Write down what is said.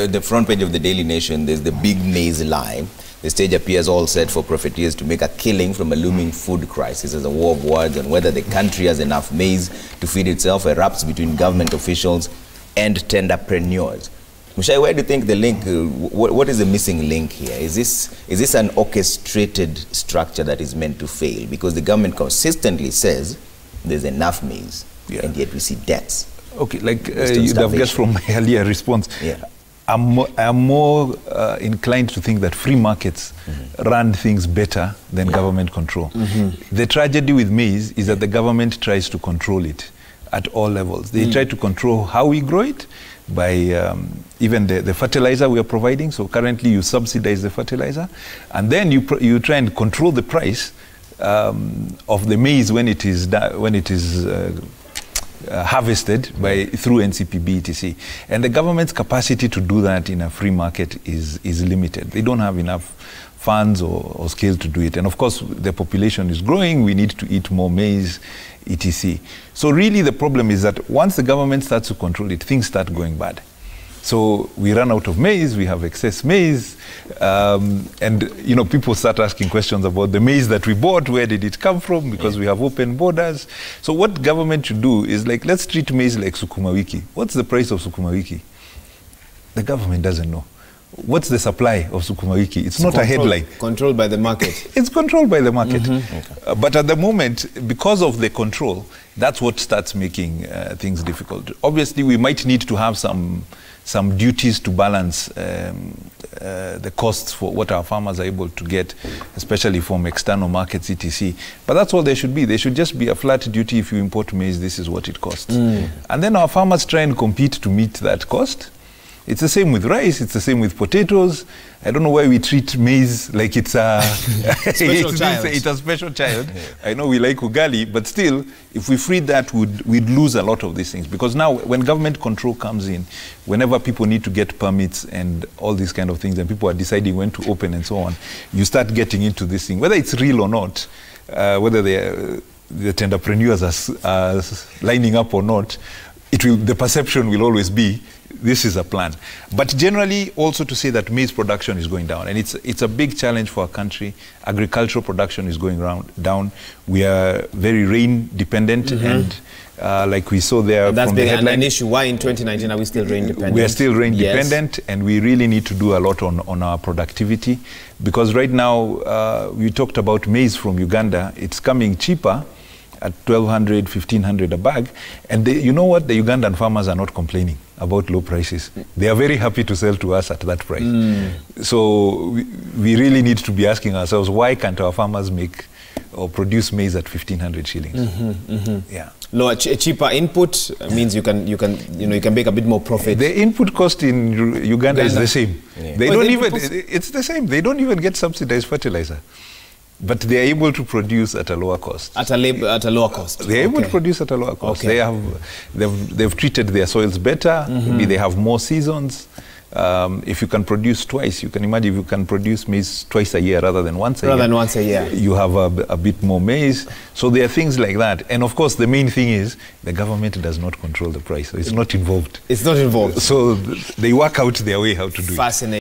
The front page of the Daily Nation, there's the big maize lie. The stage appears all set for profiteers to make a killing from a looming food crisis as a war of words on whether the country has enough maize to feed itself erupts between government officials and tenderpreneurs. Mushai, where do you think the link, what is the missing link here? Is this an orchestrated structure that is meant to fail? Because the government consistently says there's enough maize, and yet we see deaths. Okay, like you'd have guessed from my earlier response, I'm more inclined to think that free markets run things better than government control. The tragedy with maize is that the government tries to control it at all levels. They try to control how we grow it by even the fertilizer we are providing. So currently you subsidize the fertilizer, and then you try and control the price of the maize when it is harvested through NCPB, etc. And the government's capacity to do that in a free market is limited. They don't have enough funds or scale to do it. And of course, the population is growing. We need to eat more maize, etc. So really the problem is that once the government starts to control it, things start going bad. So we run out of maize, we have excess maize, and people start asking questions about the maize that we bought, where did it come from, because we have open borders. So what government should do is, like, let's treat maize like sukuma wiki. What's the price of sukuma wiki? The government doesn't know. What's the supply of sukuma wiki? It's not a headline. Controlled by the market. It's controlled by the market. But at the moment, because of the control, that's what starts making things difficult. Obviously, we might need to have some duties to balance the costs for what our farmers are able to get, especially from external markets, etc. But that's all there should be. There should just be a flat duty. If you import maize, this is what it costs. And then our farmers try and compete to meet that cost. It's the same with rice, it's the same with potatoes. I don't know why we treat maize like it's a special child. It's a special child. I know we like ugali, but still, if we freed that, we'd lose a lot of these things. Because now, when government control comes in, whenever people need to get permits and all these kind of things, and people are deciding when to open and so on, you start getting into this thing. Whether it's real or not, whether the tenderpreneurs are lining up or not, the perception will always be, this is a plan. But generally, also to say that maize production is going down, and it's a big challenge for our country. Agricultural production is going down. We are very rain dependent, and like we saw there, that's from been the headline, an issue. Why in 2019 are we still rain dependent? We are still rain dependent, and we really need to do a lot on our productivity, because right now we talked about maize from Uganda. It's coming cheaper at 1,200, 1,500 a bag. And you know what? The Ugandan farmers are not complaining about low prices. They are very happy to sell to us at that price. So we really need to be asking ourselves, why can't our farmers make or produce maize at 1,500 shillings? Yeah. Lower, cheaper input means you can make a bit more profit. The input cost in Uganda is the same. They don't even, it's the same. They don't even get subsidized fertilizer. But they are able to produce at a lower cost. At a lower cost. They are able to produce at a lower cost. They've treated their soils better. Maybe they have more seasons. If you can produce twice, you can imagine if you can produce maize twice a year rather than once a year. You have a bit more maize. So there are things like that. And of course, the main thing is the government does not control the price. So it's not involved. It's not involved. So they work out their way how to do it. Fascinating.